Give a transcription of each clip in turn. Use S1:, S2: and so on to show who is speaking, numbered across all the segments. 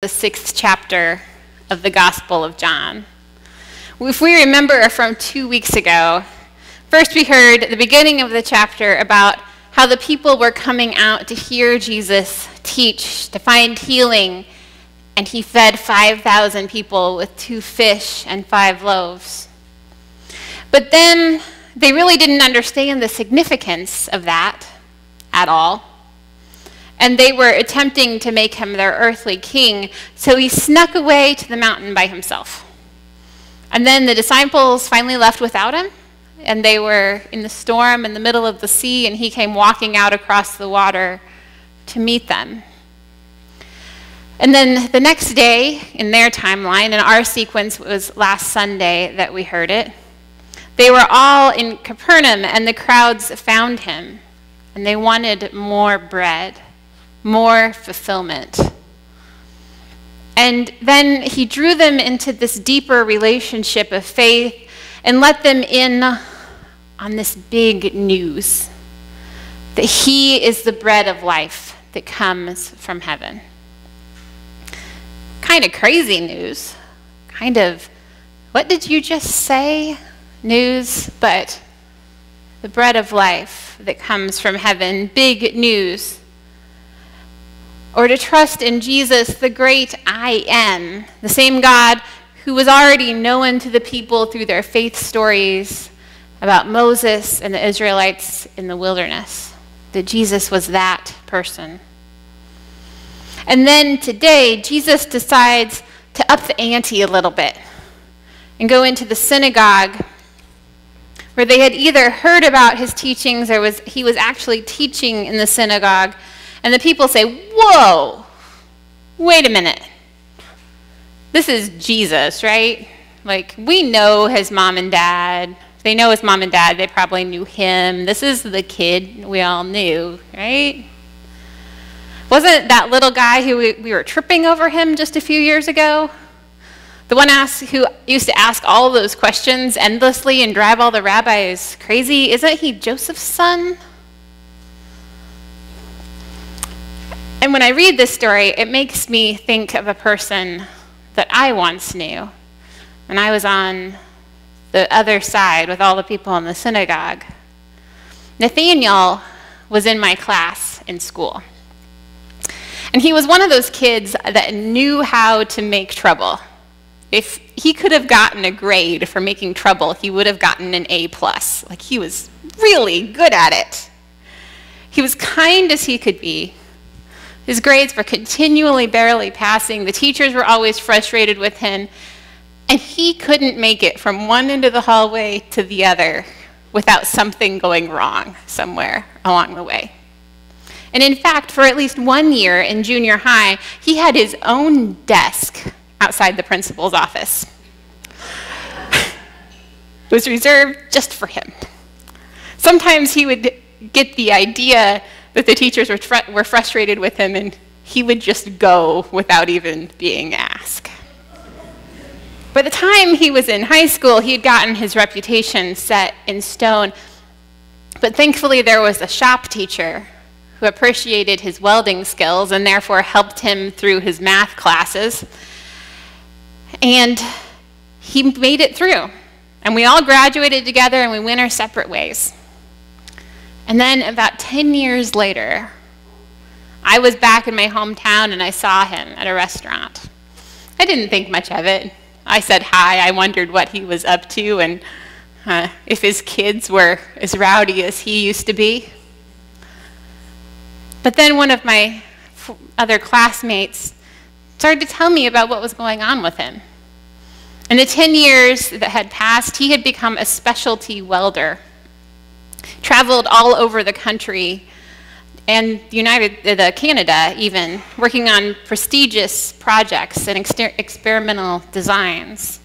S1: The 6th chapter of the Gospel of John. If we remember from 2 weeks ago, first we heard at the beginning of the chapter about how the people were coming out to hear Jesus teach, to find healing, and he fed 5,000 people with 2 fish and 5 loaves. But then they really didn't understand the significance of that at all. And they were attempting to make him their earthly king, so he snuck away to the mountain by himself. And then the disciples finally left without him, and they were in the storm in the middle of the sea, and he came walking out across the water to meet them. And then the next day, in their timeline, and our sequence was last Sunday that we heard it, they were all in Capernaum, and the crowds found him, and they wanted more bread. More fulfillment. And then he drew them into this deeper relationship of faith and let them in on this big news that he is the bread of life that comes from heaven. Kind of crazy news. Kind of, what did you just say? News, but the bread of life that comes from heaven. Big news. Or to trust in Jesus, the great I Am, the same God who was already known to the people through their faith stories about Moses and the Israelites in the wilderness, that Jesus was that person. And then today, Jesus decides to up the ante a little bit and go into the synagogue where they had either heard about his teachings or he was actually teaching in the synagogue. And the people say, whoa, wait a minute. This is Jesus, right? Like, we know his mom and dad. If they know his mom and dad, they probably knew him. This is the kid we all knew, right? Wasn't that little guy who we were tripping over him just a few years ago? The one who used to ask all those questions endlessly and drive all the rabbis crazy? Isn't he Joseph's son? And when I read this story, it makes me think of a person that I once knew when I was on the other side with all the people in the synagogue. Nathaniel was in my class in school. And he was one of those kids that knew how to make trouble. If he could have gotten a grade for making trouble, he would have gotten an A+. Like, he was really good at it. He was kind as he could be. His grades were continually barely passing. The teachers were always frustrated with him. And he couldn't make it from one end of the hallway to the other without something going wrong somewhere along the way. And in fact, for at least 1 year in junior high, he had his own desk outside the principal's office. It was reserved just for him. Sometimes he would get the idea that the teachers were frustrated with him, and he would just go without even being asked. By the time he was in high school, he had gotten his reputation set in stone, but thankfully there was a shop teacher who appreciated his welding skills and therefore helped him through his math classes, and he made it through. And we all graduated together, and we went our separate ways. And then about 10 years later, I was back in my hometown and I saw him at a restaurant. I didn't think much of it. I said hi. I wondered what he was up to and if his kids were as rowdy as he used to be. But then one of my other classmates started to tell me about what was going on with him. In the 10 years that had passed, he had become a specialty welder. Traveled all over the country and Canada even, working on prestigious projects and experimental designs.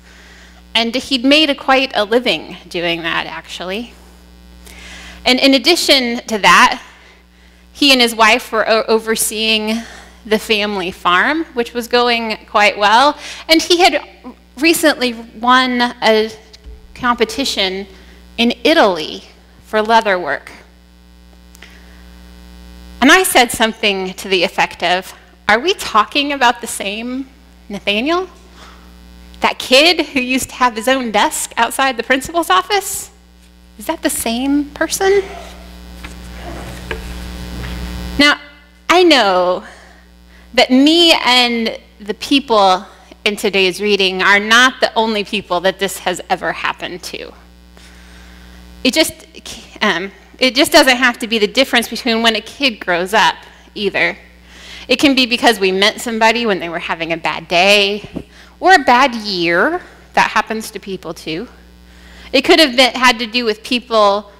S1: And he'd made quite a living doing that, actually. And in addition to that, he and his wife were overseeing the family farm, which was going quite well. And he had recently won a competition in Italy for leather work. And I said something to the effect of, are we talking about the same Nathaniel? That kid who used to have his own desk outside the principal's office? Is that the same person? Now, I know that me and the people in today's reading are not the only people that this has ever happened to. It just doesn't have to be the difference between when a kid grows up either. It can be because we met somebody when they were having a bad day or a bad year. That happens to people too. It could have had to do with people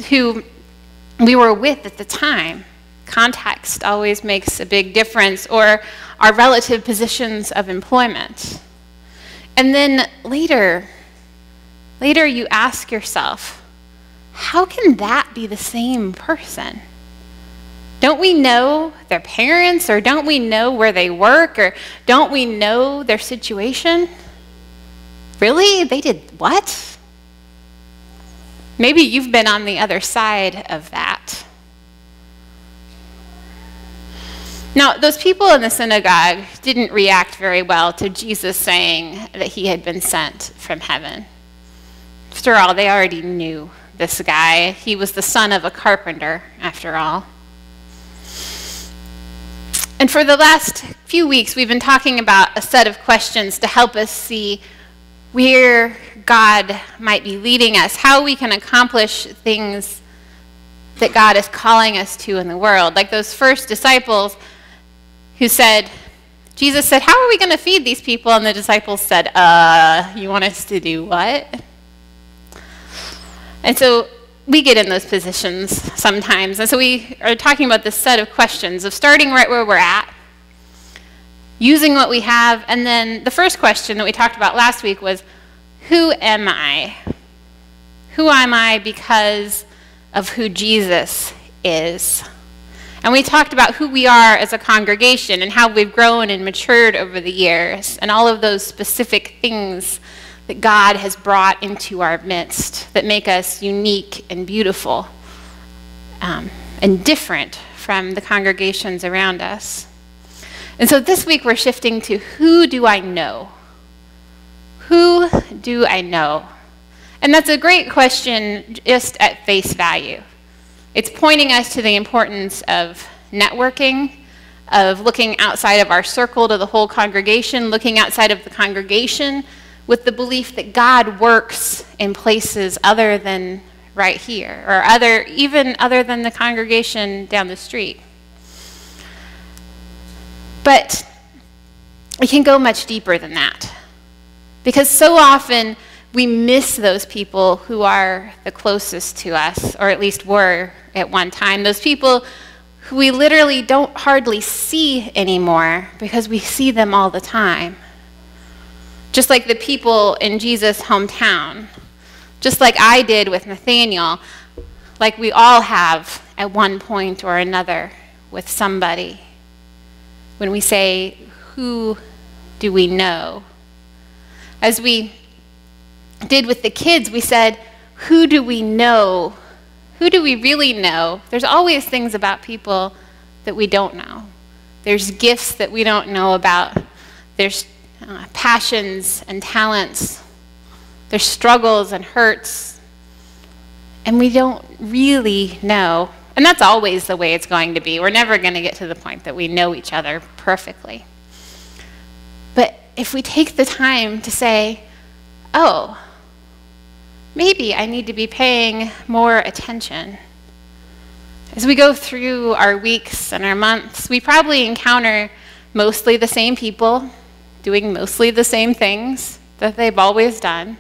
S1: who we were with at the time. Context always makes a big difference, or our relative positions of employment. And then later you ask yourself, how can that be the same person? Don't we know their parents, or don't we know where they work, or don't we know their situation? Really? They did what? Maybe you've been on the other side of that. Now, those people in the synagogue didn't react very well to Jesus saying that he had been sent from heaven. After all, they already knew this guy. He was the son of a carpenter, after all. And for the last few weeks, we've been talking about a set of questions to help us see where God might be leading us, how we can accomplish things that God is calling us to in the world. Like those first disciples who said, Jesus said, how are we going to feed these people? And the disciples said, you want us to do what? And so we get in those positions sometimes. And so we are talking about this set of questions of starting right where we're at, using what we have, and then the first question that we talked about last week was, who am I? Who am I because of who Jesus is? And we talked about who we are as a congregation and how we've grown and matured over the years, and all of those specific things that God has brought into our midst that make us unique and beautiful and different from the congregations around us. And so this week we're shifting to, who do I know? Who do I know? And that's a great question just at face value. It's pointing us to the importance of networking, of looking outside of our circle to the whole congregation, looking outside of the congregation with the belief that God works in places other than right here, or even other than the congregation down the street. But it can go much deeper than that, because so often we miss those people who are the closest to us, or at least were at one time, those people who we literally don't hardly see anymore because we see them all the time. Just like the people in Jesus' hometown, just like I did with Nathaniel, like we all have at one point or another with somebody. When we say, who do we know? As we did with the kids, we said, who do we know? Who do we really know? There's always things about people that we don't know. There's gifts that we don't know about. There's passions and talents. There's struggles and hurts. And we don't really know. And that's always the way it's going to be. We're never going to get to the point that we know each other perfectly. But if we take the time to say, oh, maybe I need to be paying more attention. As we go through our weeks and our months, we probably encounter mostly the same people, doing mostly the same things that they've always done.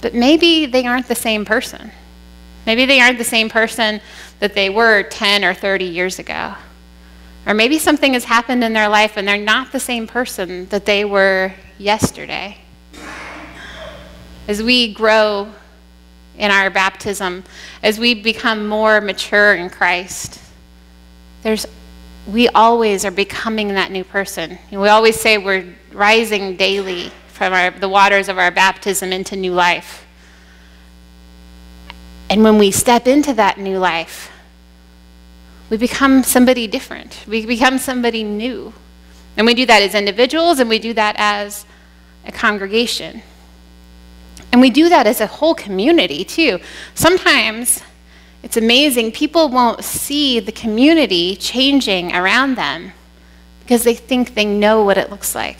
S1: But maybe they aren't the same person. Maybe they aren't the same person that they were 10 or 30 years ago. Or maybe something has happened in their life and they're not the same person that they were yesterday. As we grow in our baptism, as we become more mature in Christ, we always are becoming that new person. And we always say we're rising daily from the waters of our baptism into new life. And when we step into that new life, we become somebody different. We become somebody new. And we do that as individuals, and we do that as a congregation. And we do that as a whole community, too. Sometimes it's amazing. People won't see the community changing around them because they think they know what it looks like.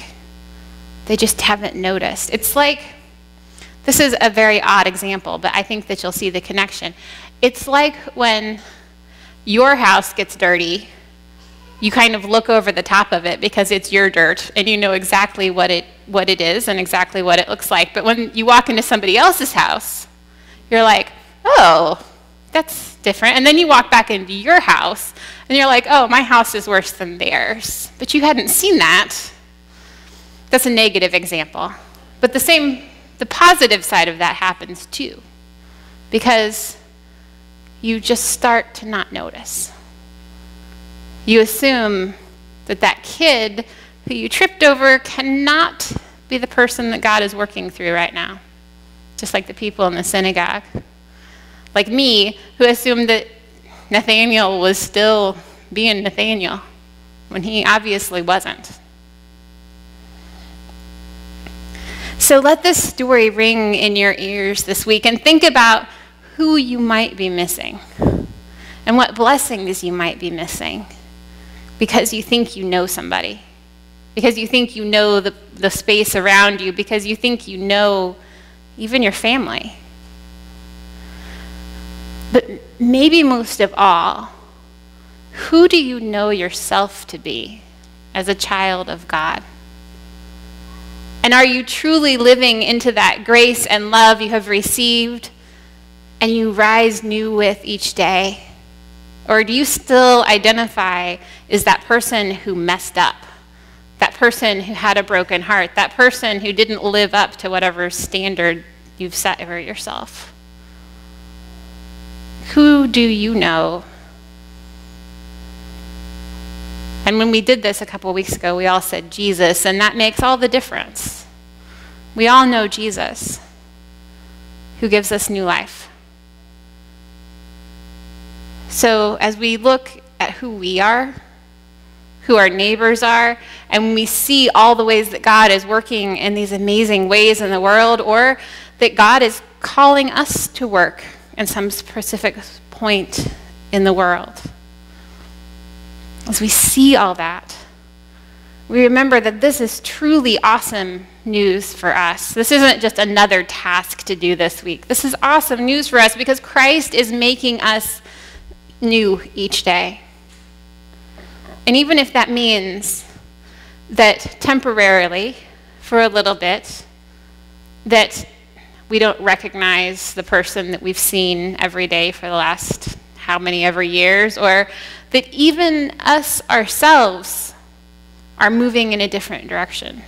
S1: They just haven't noticed. It's like, this is a very odd example, but I think that you'll see the connection. It's like when your house gets dirty, you kind of look over the top of it because it's your dirt and you know exactly what it is and exactly what it looks like. But when you walk into somebody else's house, you're like, oh, that's different. And then you walk back into your house and you're like, oh, my house is worse than theirs. But you hadn't seen that. That's a negative example. But the positive side of that happens too, because you just start to not notice. You assume that that kid who you tripped over cannot be the person that God is working through right now, just like the people in the synagogue. Like me, who assumed that Nathaniel was still being Nathaniel when he obviously wasn't. So let this story ring in your ears this week, and think about who you might be missing and what blessings you might be missing because you think you know somebody, because you think you know the space around you, because you think you know even your family. But maybe most of all, who do you know yourself to be as a child of God? And are you truly living into that grace and love you have received and you rise new with each day? Or do you still identify as that person who messed up, that person who had a broken heart, that person who didn't live up to whatever standard you've set for yourself? Who do you know? And when we did this a couple weeks ago, we all said Jesus, and that makes all the difference. We all know Jesus, who gives us new life. So as we look at who we are, who our neighbors are, and we see all the ways that God is working in these amazing ways in the world, or that God is calling us to work in some specific point in the world, as we see all that, we remember that this is truly awesome news for us. This isn't just another task to do this week. This is awesome news for us because Christ is making us new each day. And even if that means that temporarily, for a little bit, that we don't recognize the person that we've seen every day for the last how many ever years, or that even us ourselves are moving in a different direction.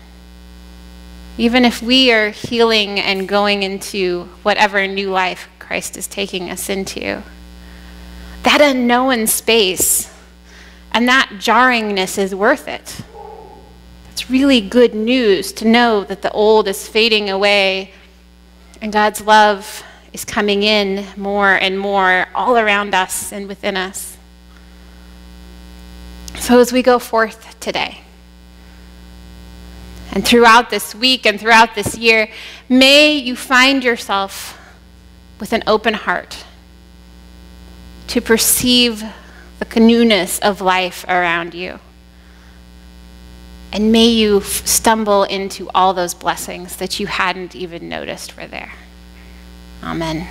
S1: Even if we are healing and going into whatever new life Christ is taking us into, that unknown space and that jarringness is worth it. It's really good news to know that the old is fading away and God's love is coming in more and more all around us and within us. So as we go forth today, and throughout this week and throughout this year, may you find yourself with an open heart to perceive the newness of life around you. And may you stumble into all those blessings that you hadn't even noticed were there. Amen.